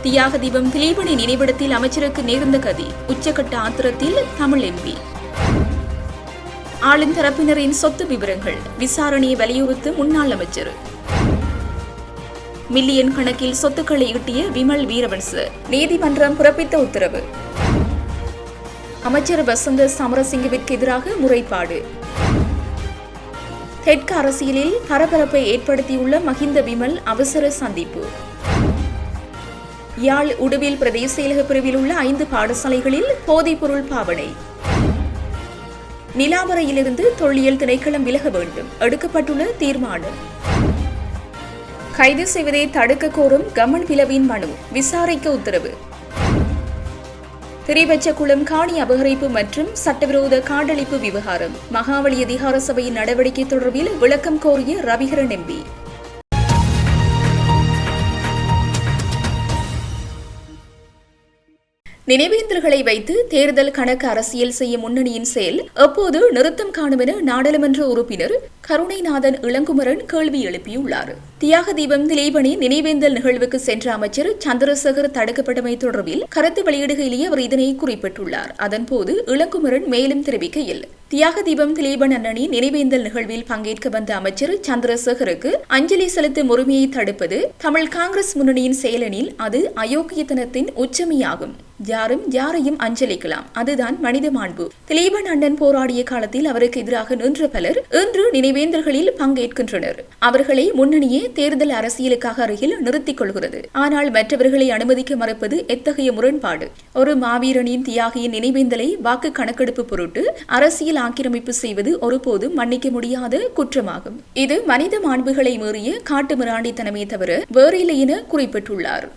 தியாக தீபம் திலீபனை நினைவிடத்தில் அமைச்சருக்கு நேர்ந்த கதி, உச்சகட்ட ஆத்திரத்தில் தமிழ் எம்பி. ஆளுந்தரப்பினரின் சொத்து விவரங்கள் விசாரணையை வலியுறுத்தும் முன்னாள் அமைச்சர். மில்லியன் கணக்கில் சொத்துக்களை ஈட்டிய விமல் வீரவன்ச நீதிமன்றம் பிறப்பித்த உத்தரவு. அமைச்சர் வசந்த சமரசிங்கவிற்கு எதிராக முறைப்பாடு. தெற்கு அரசியலில் பரபரப்பை ஏற்படுத்தியுள்ள மஹிந்த விமல் அவசர சந்திப்பு. யாழ் உடுவில் பிரதேச செயலக பிரிவில் உள்ள 5 பாடசாலைகளில் போதைப்பொருள் பாவனை. நிலாவரையிலிருந்து தொல்லியல் திணைக்களம் விலக வேண்டும், எடுக்கப்பட்டுள்ள தீர்மானம். கைது செய்வதை தடுக்க கோரும் கமன் பிளவின் மனு விசாரிக்க உத்தரவு. திரிவச்சகுளம் காணி அபகரிப்பு மற்றும் சட்டவிரோத காடழிப்பு விவகாரம் மகாவலி அதிகார சபையின் நடவடிக்கை தொடர்பில் விளக்கம் கோரிய ரவிகரன் எம்பி. நினைவேந்தல்களை வைத்து தேர்தல் கணக்கு அரசியல் செய்யும் முன்னணியின் செயல் எப்போது நிறுத்தம் காணும் என நாடாளுமன்ற உறுப்பினர் கருணைநாதன் இளங்குமரன் கேள்வி எழுப்பியுள்ளார். தியாக தீபம் திலீபனி நினைவேந்தல் நிகழ்வுக்கு சென்ற அமைச்சர் சந்திரசேகர் தடுக்கப்பட்டமை தொடர்பில் கருத்து வெளியிடுகையிலேயே அவர் இதனை குறிப்பிட்டுள்ளார். அதன்போது இளங்குமரன் மேலும் தெரிவிக்கையில், தியாக தீபம் திலீபன் அண்ணனி நினைவேந்தல் நிகழ்வில் பங்கேற்க வந்த அமைச்சர் சந்திரசேகருக்கு அஞ்சலி செலுத்தும் உரிமையை தடுப்பது தமிழ் காங்கிரஸ் முன்னணியின் செயலெனில் அது அயோக்கியத்தனத்தின் உச்சமியாகும். யாரும் யாரையும் அஞ்சலிக்கலாம், அதுதான் மனித மாண்பு. திலீபன் அண்ணன் போராடிய காலத்தில் அவருக்கு எதிராக நின்ற பலர் இன்று நினைவேந்தல்களில் பங்கேற்கின்றனர். அவர்களை முன்னணியே தேர்தல் அரசியலுக்காக அருகில் நிறுத்திக் கொள்கிறது. ஆனால் மற்றவர்களை அனுமதிக்க மறுப்பது எத்தகைய முரண்பாடு? ஒரு மாவீரனின் தியாகியின் நினைவேந்தலை வாக்கு கணக்கெடுப்பு பொருட்டு அரசியல் ஆக்கிரமிப்பு செய்வது ஒருபோதும் மன்னிக்க முடியாத குற்றமாகும். இது மனித மாண்புகளை மீறிய காட்டு மிராண்டித்தனமே தவிர வேறில்லை என குறிப்பிட்டுள்ளார்.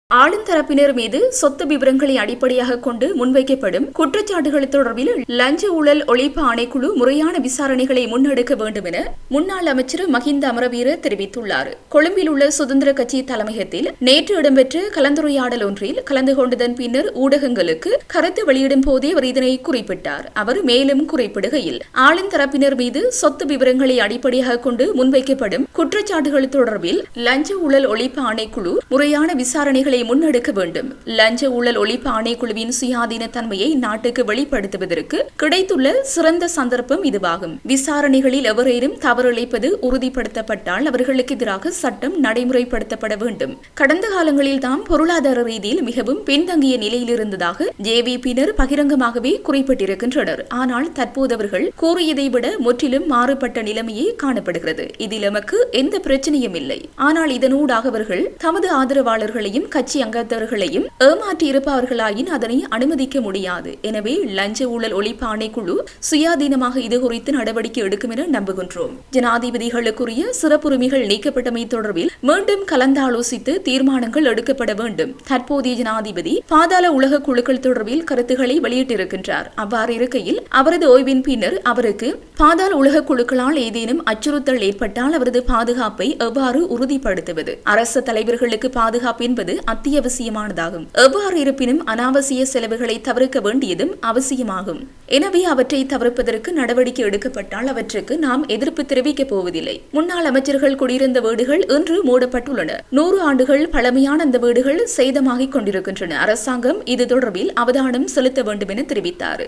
ஆளுந்தரப்பினர் மீது சொத்து விவரங்களை அடிப்படையாக கொண்டு முன்வைக்கப்படும் குற்றச்சாட்டுகள் தொடர்பில் லஞ்ச ஊழல் ஒழிப்பு ஆணைக்குழு முறையான விசாரணைகளை முன்னெடுக்க வேண்டும் என முன்னாள் அமைச்சர் மஹிந்த அமரவீர தெரிவித்துள்ளார். கொழும்பில் உள்ள சுதந்திர கட்சி தலைமையகத்தில் நேற்று இடம்பெற்ற கலந்துரையாடல் ஒன்றில் கலந்து கொண்டதன் பின்னர் ஊடகங்களுக்கு கருத்து வெளியிடும் போதே அவர் இதனை குறிப்பிட்டார். அவர் மேலும் குறிப்பிடுகையில், ஆளுந்தரப்பினர் மீது சொத்து விவரங்களை அடிப்படையாக கொண்டு முன்வைக்கப்படும் குற்றச்சாட்டுகள் தொடர்பில் லஞ்ச ஊழல் ஒழிப்பு ஆணைக்குழு முறையான விசாரணைகளை முன்னெடுக்க வேண்டும். லஞ்ச ஊழல் ஒழிப்பு ஆணைக்குழுவின் சுயாதீன தன்மையை நாட்டுக்கு வெளிப்படுத்துவதற்கு கிடைத்துள்ள சிறந்த சந்தர்ப்பம் இதுவாகும். விசாரணைகளில் எவரேனும் தவறிழைப்பது உறுதிப்படுத்தப்பட்டால் அவர்களுக்கு எதிராக சட்டம் நடைமுறைப்படுத்தப்பட வேண்டும். கடந்த காலங்களில் தாம் பொருளாதார ரீதியில் மிகவும் பின்தங்கிய நிலையில் இருந்ததாக ஜேவிபியினர் பகிரங்கமாகவே குறிப்பிட்டிருக்கின்றனர். ஆனால் தற்போது அவர்கள் கூறியதை விட முற்றிலும் மாறுபட்ட நிலைமையே காணப்படுகிறது. இதில் எமக்கு எந்த பிரச்சனையும் இல்லை. ஆனால் இதனூடாக அவர்கள் தமது ஆதரவாளர்களையும் கட்சி அங்கத்தவர்களையும் ஏமாற்றி இருப்பவர்களாயின் அதனை அனுமதிக்க முடியாது. எனவே லஞ்ச ஊழல் ஒழிப்பு ஆணைக்குழு சுயாதீனமாக இது குறித்து நடவடிக்கை எடுக்கும் என நம்புகின்றோம். ஜனாதிபதிகளுக்குரிய சிறப்புரிமைகள் நீக்கப்பட்டமை தொடர்பில் மீண்டும் கலந்தாலோசித்து தீர்மானங்கள் எடுக்கப்பட வேண்டும். தற்போதைய ஜனாதிபதி பாதாள உலக குழுக்கள் தொடர்பில் கருத்துக்களை வெளியிட்டிருக்கின்றார். அவ்வாறு இருக்கையில் அவரது ஓய்வின் பின்னர் அவருக்கு பாதாள உலக குழுக்களால் ஏதேனும் அச்சுறுத்தல் ஏற்பட்டால் அவரது பாதுகாப்பை எவ்வாறு உறுதிப்படுத்துவது? அரசு தலைவர்களுக்கு பாதுகாப்பு என்பது அத்தியாவசியமானதாகும். எவ்வாறு இருப்பினும் அனாவசிய செலவுகளை தவிர்க்க வேண்டியதும் அவசியமாகும். எனவே அவற்றை தவிர்ப்பதற்கு நடவடிக்கை எடுக்கப்பட்டால் அவற்றுக்கு நாம் எதிர்ப்பு தெரிவிக்கப் போவதில்லை. முன்னாள் அமைச்சர்கள் குடியிருந்த வீடுகள் இன்று மூடப்பட்டுள்ளன. 100 ஆண்டுகள் பழமையான அந்த வீடுகள் சேதமாகிக் கொண்டிருக்கின்றன. அரசாங்கம் இது தொடர்பில் அவதானம் செலுத்த வேண்டும் என தெரிவித்தார்.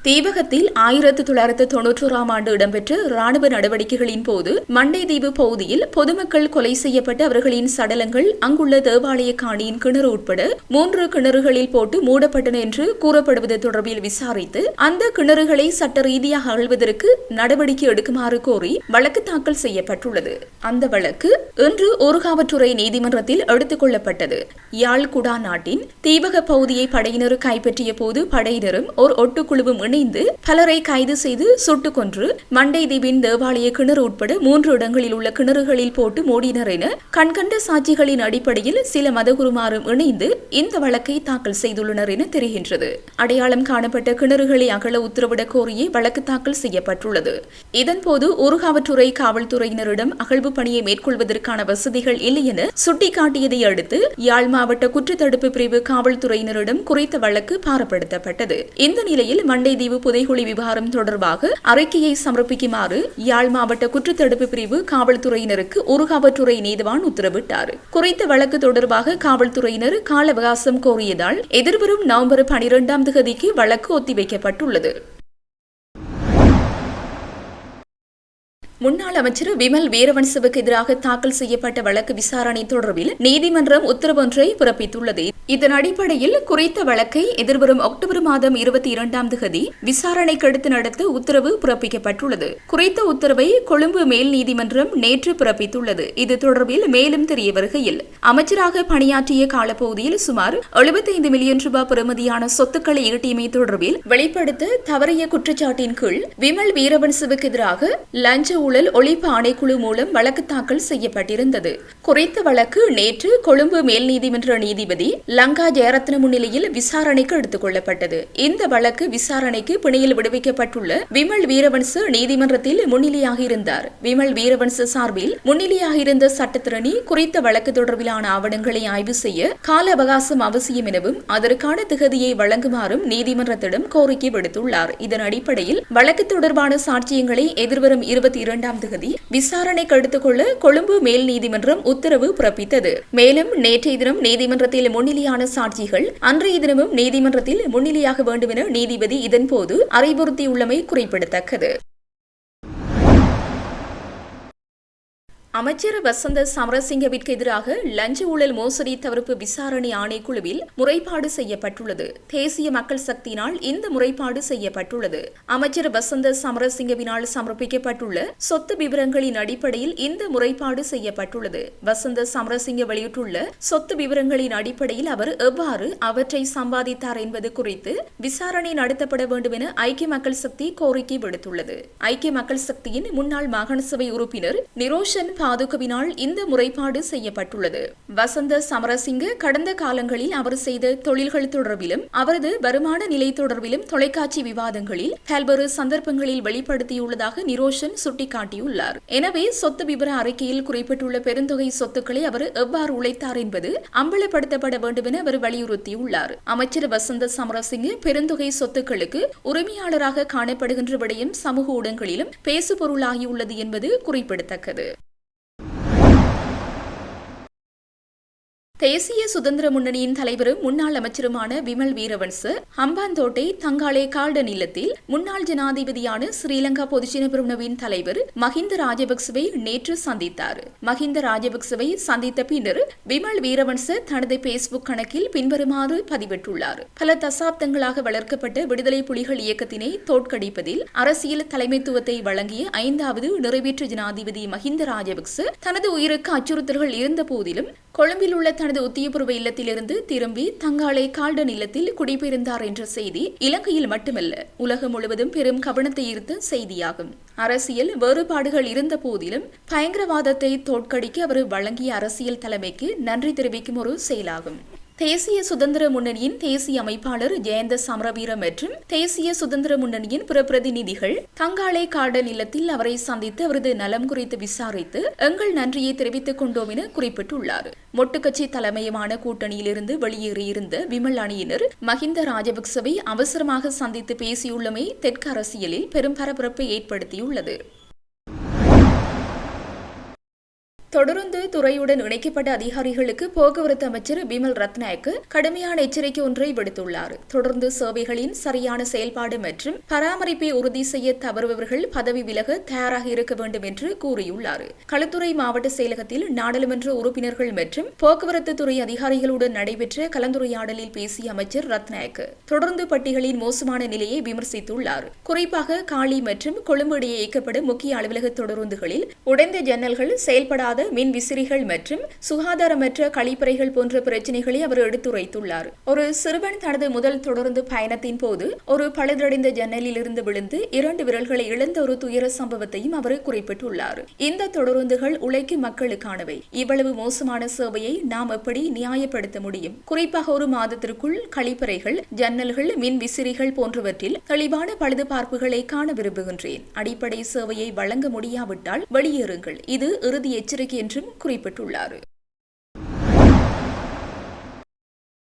தீபகத்தில் 1991ஆம் ஆண்டு இடம்பெற்ற ராணுவ நடவடிக்கைகளின் போது மண்டைதீவு பகுதியில் பொதுமக்கள் கொலை செய்யப்பட்ட அவர்களின் சடலங்கள் அங்குள்ள தேவாலய காணியின் கிணறு உட்பட 3 கிணறுகளில் போட்டு மூடப்பட்டன என்று கூறப்படுவது தொடர்பில் விசாரித்து அந்த கிணறுகளை சட்ட ரீதியாக அகழ்வதற்கு நடவடிக்கை எடுக்குமாறு கோரி வழக்கு தாக்கல் செய்யப்பட்டுள்ளது. அந்த வழக்கு இன்று ஊர்காவற்றுறை நீதிமன்றத்தில் எடுத்துக் கொள்ளப்பட்டது. யாழ் குடா நாட்டின் தீபக பகுதியை படையினர் கைப்பற்றிய போது படையினரும் ஒரு ஒட்டுக்குழுவும் இணைந்து பலரை கைது செய்து சுட்டுக் கொன்று மண்டைதீவின் தேவாலய கிணறு உட்பட 3 இடங்களில் உள்ள கிணறுகளில் போட்டு மூடினர் என கண்கண்ட சாட்சிகளின் அடிப்படையில் சில மதகுருமாரும் இணைந்து இந்த வழக்கை தாக்கல் செய்துள்ளனர் என தெரிகின்றது. அடையாளம் காணப்பட்ட கிணறுகளை அகல உத்தரவிட கோரியே வழக்கு தாக்கல் செய்யப்பட்டுள்ளது. இதன்போது ஊர்காவற்றுறை காவல்துறையினரிடம் அகழ்வு பணியை மேற்கொள்வதற்கான வசதிகள் இல்லை என சுட்டிக்காட்டியதை அடுத்து யாழ் மாவட்ட குற்றத்தடுப்பு பிரிவு காவல்துறையினரிடம் குறித்த வழக்கு பாரப்படுத்தப்பட்டது. இந்த நிலையில் மண்டைதீவு முல்லைத்தீவு புதைகுழி விவகாரம் தொடர்பாக அறிக்கையை சமர்ப்பிக்குமாறு யாழ் மாவட்ட குற்றத்தடுப்பு பிரிவு காவல்துறையினருக்கு ஊர்காவற்றுறை நீதிவான் உத்தரவிட்டார். குறித்த வழக்கு தொடர்பாக காவல்துறையினர் கால அவகாசம் கோரியதால் எதிர்வரும் நவம்பர் 12ஆம் தேதிக்கு வழக்கு ஒத்திவைக்கப்பட்டுள்ளது. முன்னாள் அமைச்சர் விமல் வீரவன்சவுக்கு எதிராக தாக்கல் செய்யப்பட்ட வழக்கு விசாரணை தொடர்பில் நீதிமன்றம் உத்தரவொன்றை பிறப்பித்துள்ளது. இதன் அடிப்படையில் குறித்த வழக்கை எதிர்வரும் அக்டோபர் மாதம் 22ஆம் தேதி விசாரணைக்கு எடுத்து நடத்த உத்தரவு பிறப்பிக்கப்பட்டுள்ளது. குறித்த உத்தரவை கொழும்பு மேல் நீதிமன்றம் நேற்று பிறப்பித்துள்ளது. இது தொடர்பில் மேலும் தெரிய வருகையில் அமைச்சராக பணியாற்றிய காலப்பகுதியில் சுமார் 75 மில்லியன் ரூபாய் பெறுமதியான சொத்துக்களை ஈட்டியமை தொடர்பில் வெளிப்படுத்த தவறிய குற்றச்சாட்டின் கீழ் விமல் வீரவன்சவுக்கு எதிராக லஞ்ச ஊழல் ஒழிப்பு ஆணைக்குழு மூலம் வழக்கு தாக்கல் செய்யப்பட்டிருந்தது. குறித்த வழக்கு நேற்று கொழும்பு மேல் நீதிமன்ற நீதிபதி லங்கா ஜெயரத்ன முன்னிலையில் விசாரணைக்கு எடுத்துக் கொள்ளப்பட்டது. இந்த வழக்கு விசாரணைக்கு பிணையில் விடுவிக்கப்பட்டுள்ள விமல் வீரவன்ச நீதிமன்றத்தில் முன்னிலையாக இருந்தார். விமல் வீரவன்ச சார்பில் முன்னிலையாக இருந்த சட்டத்திரணி குறித்த வழக்கு தொடர்பிலான ஆவணங்களை ஆய்வு செய்ய கால அவகாசம் அவசியம் எனவும் அதற்கான திகதியை வழங்குமாறும் நீதிமன்றத்திடம் கோரிக்கை விடுத்துள்ளார். இதன் அடிப்படையில் வழக்கு தொடர்பான சாட்சியங்களை எதிர்வரும் 22ஆம் தேதி விசாரணைக்கு எடுத்துக் கொள்ள கொழும்பு மேல் நீதிமன்றம் உத்தரவு பிறப்பித்தது. மேலும் நேற்றைய தினம் நீதிமன்றத்தில் முன்னிலையான சாட்சிகள் அன்றைய தினமும் நீதிமன்றத்தில் முன்னிலையாக வேண்டும் என நீதிபதி இதன்போது அறிவுறுத்தியுள்ளமை குறிப்பிடத்தக்கது. அமைச்சர் வசந்த சமரசிங்கவிற்கு எதிராக லஞ்ச ஊழல் மோசடி தவிர்ப்பு விசாரணை ஆணைக்குழுவில் முறைப்பாடு செய்யப்பட்டுள்ளது. தேசிய மக்கள் சக்தியினால் இந்த முறைப்பாடு செய்யப்பட்டுள்ளது. அமைச்சர் வசந்த சமரசிங்கவினால் சமர்ப்பிக்கப்பட்டுள்ள சொத்து விவரங்களின் அடிப்படையில் இந்த முறைப்பாடு செய்யப்பட்டுள்ளது. வசந்த சமரசிங்க வெளியிட்டுள்ள சொத்து விவரங்களின் அடிப்படையில் அவர் எவ்வாறு அவற்றை சம்பாதித்தார் என்பது குறித்து விசாரணை நடத்தப்பட வேண்டும் என ஐக்கிய மக்கள் சக்தி கோரிக்கை விடுத்துள்ளது. ஐக்கிய மக்கள் சக்தியின் முன்னாள் மாகாண சபை உறுப்பினர் நிரோஷன் பாதுகவினால் இந்த முறைப்பாடு செய்யப்பட்டுள்ளது. வசந்த சமரசிங்க கடந்த காலங்களில் அவர் செய்த தொழில்கள் தொடர்பிலும் அவரது வருமான நிலை தொடர்பிலும் தொலைக்காட்சி விவாதங்களில் பல்வேறு சந்தர்ப்பங்களில் வெளிப்படுத்தியுள்ளதாக நிரோஷன் சுட்டிக்காட்டியுள்ளார். எனவே சொத்து விவர அறிக்கையில் குறிப்பிட்டுள்ள பெருந்தொகை சொத்துக்களை அவர் எவ்வாறு உழைத்தார் என்பது அம்பலப்படுத்தப்பட வேண்டும் என அவர் வலியுறுத்தியுள்ளார். அமைச்சர் வசந்த சமரசிங்க பெருந்தொகை சொத்துக்களுக்கு உரிமையாளராக காணப்படுகின்ற விடயம் சமூக ஊடகங்களிலும் பேசுபொருளாகியுள்ளது என்பது குறிப்பிடத்தக்கது. தேசிய சுதந்திர முன்னணியின் தலைவரும் முன்னாள் அமைச்சருமான விமல் வீரவன்ச ஹம்பாந்தோட்டை தங்காளே கால்டன் இல்லத்தில் முன்னாள் ஜனாதிபதியான ஸ்ரீலங்கா பொதுஜன பெரமுனவின் தலைவர் மஹிந்த ராஜபக்சவை நேற்று சந்தித்தார். மஹிந்த ராஜபக்சவை சந்தித்த பின்னர் விமல் வீரவன்ச தனது பேஸ்புக் கணக்கில் பின்வருமாறு பதிவிட்டுள்ளார். பல தசாப்தங்களாக வளர்க்கப்பட்ட விடுதலை புலிகள் இயக்கத்தினை தோற்கடிப்பதில் அரசியல் தலைமைத்துவத்தை வழங்கிய 5வது நிறைவேற்று ஜனாதிபதி மஹிந்த ராஜபக்ச தனது உயிருக்கு அச்சுறுத்தல்கள் இருந்த போதிலும் கொழும்பில் உள்ள தனது உத்தியபூர்வ இல்லத்திலிருந்து திரும்பி தங்காளை கால்டன் இல்லத்தில் குடிபெயர்ந்தார் என்ற செய்தி இலங்கையில் மட்டுமல்ல உலகம் முழுவதும் பெரும் கவனத்தை ஈர்த்த செய்தியாகும். அரசியல் வேறுபாடுகள் இருந்த போதிலும் பயங்கரவாதத்தை தோற்கடிக்க அவர் வழங்கிய அரசியல் தலைமைக்கு நன்றி தெரிவிக்கும் ஒரு செயலாகும். தேசிய சுதந்திர முன்னணியின் தேசிய அமைப்பாளர் ஜெயந்த சமரவீர மற்றும் தேசிய சுதந்திர முன்னணியின் பிற பிரதிநிதிகள் தங்காளை கார்டன் இல்லத்தில் அவரை சந்தித்து அவரது நலம் குறித்து விசாரித்து எங்கள் நன்றியை தெரிவித்துக் கொண்டோம் என குறிப்பிட்டுள்ளார். மொட்டுக்கட்சி தலைமையமான கூட்டணியிலிருந்து வெளியேறியிருந்த விமல் அணியினர் மஹிந்த ராஜபக்சவை அவசரமாக சந்தித்து பேசியுள்ளமை தெற்கு அரசியலில் பெரும் பரபரப்பை ஏற்படுத்தியுள்ளது. தொடர்ந்து துறையுடன் இணைக்கப்பட்ட அதிகாரிகளுக்கு போக்குவரத்து அமைச்சர் பிமல் ரத்நாயக்கு கடுமையான எச்சரிக்கை ஒன்றை விடுத்துள்ளார். தொடர்ந்து சேவைகளின் சரியான செயல்பாடு மற்றும் பராமரிப்பை உறுதி செய்ய தவறுபவர்கள் பதவி விலக தயாராக இருக்க வேண்டும் என்று கூறியுள்ளார். களுத்துறை மாவட்ட செயலகத்தில் நாடாளுமன்ற உறுப்பினர்கள் மற்றும் போக்குவரத்து துறை அதிகாரிகளுடன் நடைபெற்ற கலந்துரையாடலில் பேசிய அமைச்சர் ரத்நாயக்கு தொடர்ந்து பட்டிகளின் மோசமான நிலையை விமர்சித்துள்ளார். குறிப்பாக காலி மற்றும் கொழும்பு இடையே இயக்கப்படும் முக்கிய அலுவலக தொடருந்துகளில் உடைந்த ஜன்னல்கள், செயல்படாத மின் விசிறிகள் மற்றும் சுகாதாரமற்ற கழிப்பறைகள் போன்ற பிரச்சினைகளை அவர் எடுத்துரைத்துள்ளார். ஒரு சிறுவன் தனது முதல் தொடர்ந்து பயணத்தின் போது ஒரு பழுதடைந்த ஜன்னலில் இருந்து விழுந்து 2 விரல்களை இழந்த ஒரு துயர சம்பவத்தையும் அவர் குறிப்பிட்டுள்ளார். இந்த தொடருந்துகள் உழைக்கும் மக்களுக்கானவை. இவ்வளவு மோசமான சேவையை நாம் எப்படி நியாயப்படுத்த முடியும்? குறிப்பாக ஒரு மாதத்திற்குள் கழிப்பறைகள், ஜன்னல்கள், மின் விசிறிகள் போன்றவற்றில் தெளிவான பழுதுபார்ப்புகளை காண விரும்புகின்றேன். அடிப்படை சேவையை வழங்க முடியாவிட்டால் வெளியேறுங்கள். இது இறுதி எச்சரிக்கை என்றும் குறிப்பிட்டுள்ளார்.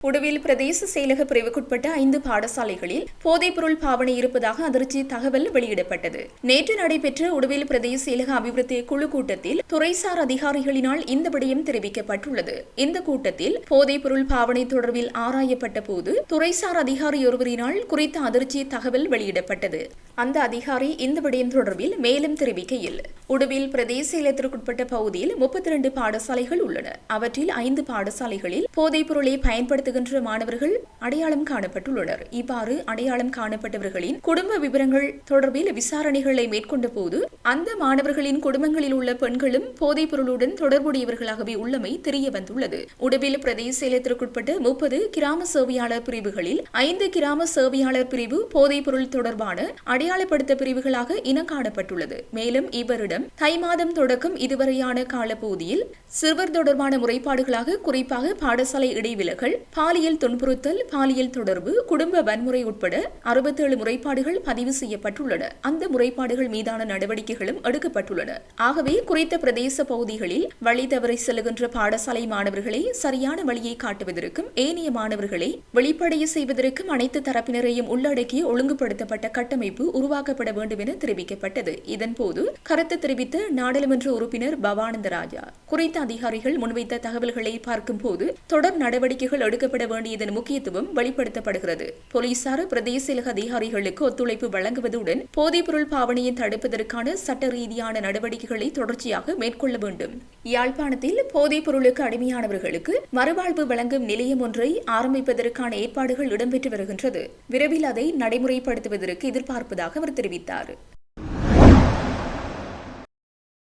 உடுவில் பிரதேச செயலக பிரிவுக்குட்பட்ட 5 பாடசாலைகளில் போதைப்பொருள் பாவனை இருப்பதாக அதிர்ச்சி தகவல் வெளியிடப்பட்டது. நேற்று நடைபெற்ற உடுவில் பிரதேச செயலக அபிவிருத்தி குழு கூட்டத்தில் துறைசார் அதிகாரிகளினால் இந்த விடயம் தெரிவிக்கப்பட்டுள்ளது. இந்த கூட்டத்தில் போதைப்பொருள் பாவனை தொடர்பில் ஆராயப்பட்ட போது துறைசார் அதிகாரி ஒருவரினால் குறித்த அதிர்ச்சி தகவல் வெளியிடப்பட்டது. அந்த அதிகாரி இந்த விடயம் தொடர்பில் மேலும் தெரிவிக்கையில், உடுவில் பிரதேச செயலகத்திற்குட்பட்ட பகுதியில் 32 பாடசாலைகள் உள்ளன. அவற்றில் 5 பாடசாலைகளில் போதைப்பொருளை பயன்படுத்த மாணவர்கள் அடையாளம் காணப்பட்டுள்ளனர். இவ்வாறு அடையாளம் காணப்பட்டவர்களின் குடும்ப விவரங்கள் தொடர்பில் விசாரணைகளை மேற்கொண்ட போது அந்த மாணவர்களின் குடும்பங்களில் உள்ள பெண்களும் போதைப் பொருளுடன் தொடர்புடையவர்களாகவே உள்ளமை தெரிய வந்துள்ளது. உடுவில் பிரதேச செயலகத்திற்குட்பட்ட 30 கிராம சேவையாளர் பிரிவுகளில் 5 கிராம சேவையாளர் பிரிவு போதைப் பொருள் தொடர்பான அடையாளப்படுத்த பிரிவுகளாக இனம் காணப்பட்டுள்ளது. மேலும் இவரிடம் தை மாதம் தொடக்கம் இதுவரையான காலப்பகுதியில் சிறுவர் தொடர்பான முறைப்பாடுகளாக குறிப்பாக பாடசாலை இடைவிலகல், பாலியல் துன்புறுத்தல், பாலியல் தொடர்பு, குடும்ப வன்முறை உட்பட 67 முறைப்பாடுகள் பதிவு செய்யப்பட்டுள்ளன. அந்த முறைப்பாடுகள் மீதான நடவடிக்கைகளும் எடுக்கப்பட்டுள்ளன. ஆகவே குறித்த பிரதேச பகுதிகளில் வழி தவறி செல்கின்ற பாடசாலை மாணவர்களை சரியான வழியை காட்டுவதற்கும் ஏனைய மாணவர்களை வெளிப்படைய செய்வதற்கும் அனைத்து தரப்பினரையும் உள்ளடக்கிய ஒழுங்குபடுத்தப்பட்ட கட்டமைப்பு உருவாக்கப்பட வேண்டும் என தெரிவிக்கப்பட்டது. இதன்போது கருத்து தெரிவித்த நாடாளுமன்ற உறுப்பினர் பவானந்த ராஜா, குறித்த அதிகாரிகள் முன்வைத்த தகவல்களை பார்க்கும் போது தொடர் நடவடிக்கைகள் எடுக்கப்பட வேண்டியதன் முக்கியத்துவம் வெளிப்படுத்தப்படுகிறது. போலீசார் பிரதேச செயலக அதிகாரிகளுக்கு ஒத்துழைப்பு வழங்குவதுடன் போதைப்பொருள் பாவனையை தடுப்பதற்கான சட்ட ரீதியான நடவடிக்கைகளை தொடர்ச்சியாக மேற்கொள்ள வேண்டும். யாழ்ப்பாணத்தில் போதைப் பொருளுக்கு அடிமையானவர்களுக்கு மறுவாழ்வு வழங்கும் நிலையம் ஒன்றை ஆரம்பிப்பதற்கான ஏற்பாடுகள் இடம்பெற்று வருகின்றது. விரைவில் அதை நடைமுறைப்படுத்துவதற்கு எதிர்பார்ப்பதாக அவர் தெரிவித்தார்.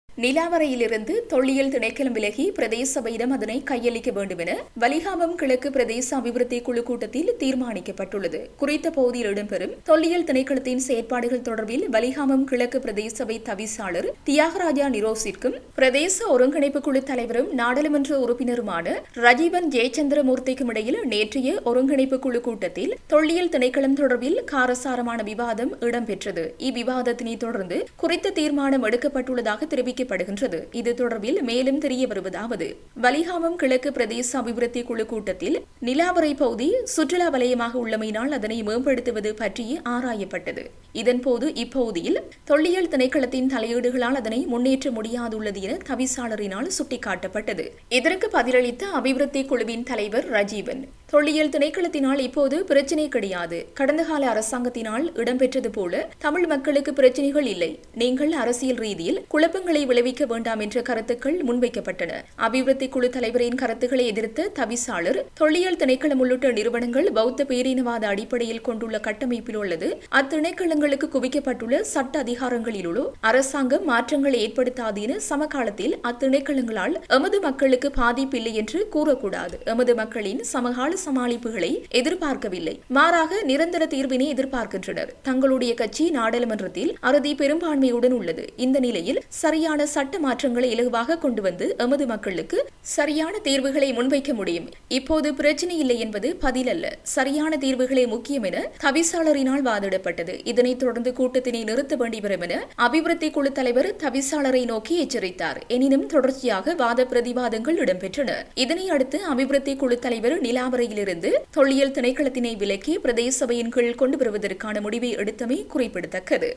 நிலாவரையிலிருந்து தொல்லியல் திணைக்களம் விலகி பிரதேச சபையிடம் அதனை கையளிக்க வேண்டும் என வலிகாமம் கிழக்கு பிரதேச அபிவிருத்தி குழு கூட்டத்தில் தீர்மானிக்கப்பட்டுள்ளது. குறித்த பகுதியில் இடம்பெறும் தொல்லியல் திணைக்களத்தின் செயற்பாடுகள் தொடர்பில் வலிகாமம் கிழக்கு பிரதேச சபை தவிசாளர் தியாகராஜா நிரோசிற்கும் பிரதேச ஒருங்கிணைப்பு குழு தலைவரும் நாடாளுமன்ற உறுப்பினருமான ரஜீவன் ஜெயச்சந்திரமூர்த்திக்கும் இடையில் நேற்றைய ஒருங்கிணைப்பு குழு கூட்டத்தில் தொல்லியல் திணைக்களம் தொடர்பில் காரசாரமான விவாதம் இடம்பெற்றது. இவ்விவாதத்தினை தொடர்ந்து குறித்த தீர்மானம் எடுக்கப்பட்டுள்ளதாக தெரிவிக்க இது தொடர்பில் மேலும் தெரிய வருவதாவது, வலிகாமம் கிழக்கு பிரதேச அபிவிருத்தி குழு கூட்டத்தில் நிலாவரை பகுதி சுற்றுலா வலயமாக உள்ளமையினால் அதனை மேம்படுத்துவது பற்றி ஆராயப்பட்டது. இதன்போது இப்பகுதியில் தொல்லியல் திணைக்களத்தின் தலையீடுகளால் அதனை முன்னேற்ற முடியாதுள்ளது என தவிசாளரினால் சுட்டிக்காட்டப்பட்டது. இதற்கு பதிலளித்த அபிவிருத்தி குழுவின் தலைவர் ரஜீவன், தொல்லியல் திணைக்களத்தினால் இப்போது பிரச்சினை கிடையாது. கடந்த கால அரசாங்கத்தினால் இடம்பெற்றது போல தமிழ் மக்களுக்கு பிரச்சினைகள் இல்லை. நீங்கள் அரசியல் ரீதியில் குழப்பங்களை விளைவிக்க வேண்டாம் என்ற கருத்துக்கள் முன்வைக்கப்பட்டன. அபிவிருத்தி குழு தலைவரின் கருத்துக்களை எதிர்த்த தவிசாளர், தொல்லியல் திணைக்களம் உள்ளிட்ட நிறுவனங்கள் பௌத்த பேரினவாத அடிப்படையில் கொண்டுள்ள கட்டமைப்பில் உள்ளது. அத்திணைக்களங்களுக்கு குவிக்கப்பட்டுள்ள சட்ட அதிகாரங்களிலோ அரசாங்கம் மாற்றங்களை ஏற்படுத்தாது என சமகாலத்தில் அத்திணைக்களங்களால் எமது மக்களுக்கு பாதிப்பில்லை என்று கூறக்கூடாது. எமது மக்களின் சமகால சமாளிப்புகளை எதிர்பார்க்கவில்லை, மாறாக நிரந்தர தீர்வினை எதிர்பார்க்கின்றனர். தங்களுடைய கட்சி நாடாளுமன்றத்தில் அறுதி பெரும்பான்மையுடன் உள்ளது. இந்த நிலையில் சரியான சட்ட மாற்றங்களை இலகுவாக கொண்டு வந்து எமது மக்களுக்கு சரியான தீர்வுகளை முன்வைக்க முடியும். இப்போது பிரச்சனை இல்லை என்பது பதில் அல்ல, சரியான தீர்வுகளே முக்கியம் என தவிசாளரினால் வாதிடப்பட்டது. இதனைத் தொடர்ந்து கூட்டத்தினை நிறுத்த வேண்டி வரும் என அபிவிருத்தி குழு தலைவர் தவிசாளரை நோக்கி எச்சரித்தார். எனினும் தொடர்ச்சியாக வாத பிரதிவாதங்கள் இடம்பெற்றன. இதனை அடுத்து அபிவிருத்தி குழு தலைவர் நிலாவரையிலிருந்து தொல்லியல் திணைக்களத்தினை விலக்கி பிரதேச சபையின் கீழ் கொண்டு வருவதற்கான முடிவை எடுத்தமை குறிப்பிடத்தக்கது.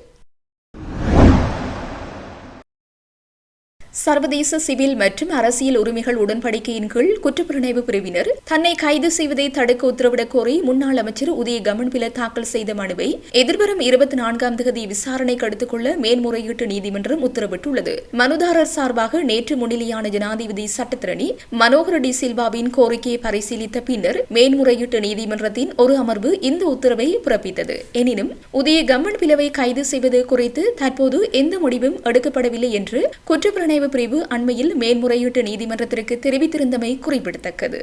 சர்வதேச சிவில் மற்றும் அரசியல் உரிமைகள் உடன்படிக்கையின் கீழ் குற்றப்புலனாய்வு பிரிவினர் தன்னை கைது செய்வதை தடுக்க உத்தரவிடக் கோரி முன்னாள் அமைச்சர் உதய கமன்பில தாக்கல் செய்த மனுவை எதிர்வரும் 24ஆம் தேதி விசாரணைக்கு எடுத்துக் கொள்ள மேன்முறையீட்டு நீதிமன்றம் உத்தரவிட்டுள்ளது. மனுதாரர் சார்பாக நேற்று முன்னிலையான ஜனாதிபதி சட்டத்திரணி மனோகர் டி சில்வாவின் கோரிக்கையை பரிசீலித்த பின்னர் மேன்முறையீட்டு நீதிமன்றத்தின் ஒரு அமர்வு இந்த உத்தரவை பிறப்பித்தது. எனினும் உதய கமன்பிலவை கைது செய்வது குறித்து தற்போது எந்த முடிவும் எடுக்கப்படவில்லை என்று குற்றப்புலனாய்வு பிரிவு அண்மையில் மேன்முறையீட்டு நீதிமன்றத்திற்கு தெரிவித்திருந்தமை குறிப்பிடத்தக்கது.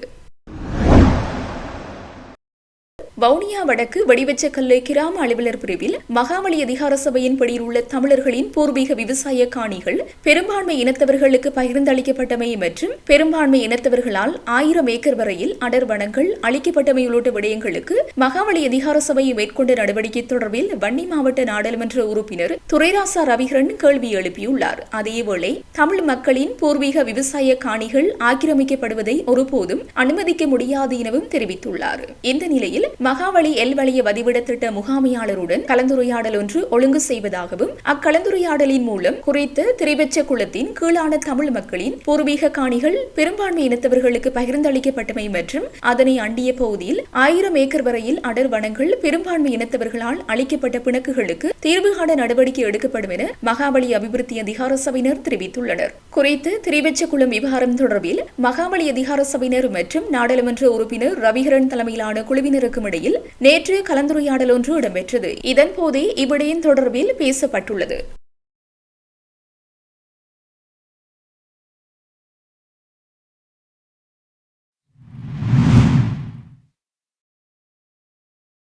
வவுனியா வடக்கு வெடிவெச்சக்கல்லை கிராம அலுவலர் பிரிவில் மகாவலி அதிகார சபையின் படியில் உள்ள தமிழர்களின் பூர்வீக விவசாய காணிகள் பெரும்பான்மை இனத்தவர்களுக்கு பகிர்ந்தளிக்கப்பட்டமை மற்றும் பெரும்பான்மை இனத்தவர்களால் 1000 ஏக்கர் வரையில் அடர்வனங்கள் அளிக்கப்பட்டமை உள்ளிட்ட விடயங்களுக்கு மகாவலி அதிகார சபை மேற்கொண்ட நடவடிக்கை தொடர்பில் வன்னி மாவட்ட நாடாளுமன்ற உறுப்பினர் துரைராசா ரவிகரன் கேள்வி எழுப்பியுள்ளார். அதேவேளை தமிழ் மக்களின் பூர்வீக விவசாய காணிகள் ஆக்கிரமிக்கப்படுவதை ஒருபோதும் அனுமதிக்க முடியாது எனவும் தெரிவித்துள்ளார். இந்த நிலையில் மகாவலி எல்வளைய வதிவிட திட்ட முகாமையாளருடன் கலந்துரையாடல் ஒன்று ஒழுங்கு செய்வதாகவும் அக்கலந்துரையாடலின் மூலம் குறித்த திரைவெச்ச குளத்தின் கீழான தமிழ் மக்களின் பூர்வீக காணிகள் பெரும்பான்மை இனத்தவர்களுக்கு பகிர்ந்தளிக்கப்பட்டமை மற்றும் அதனை அண்டிய பகுதியில் 1000 ஏக்கர் வரையில் அடர்வனங்கள் பெரும்பான்மை இனத்தவர்களால் அளிக்கப்பட்ட பிணக்குகளுக்கு தீர்வு காண நடவடிக்கை எடுக்கப்படும் என மகாவலி அபிவிருத்தி அதிகார சபையினர் தெரிவித்துள்ளனர். குறித்து திரைவெச்ச குளம் விவகாரம் தொடர்பில் மகாவலி அதிகார சபையினர் மற்றும் நாடாளுமன்ற உறுப்பினர் ரவிகரன் தலைமையிலான குழுவினருக்கும் இடையில் நேற்று கலந்துரையாடல் ஒன்று இடம்பெற்றது. இதன்போதே இவ்விடயம் தொடர்பில் பேசப்பட்டுள்ளது.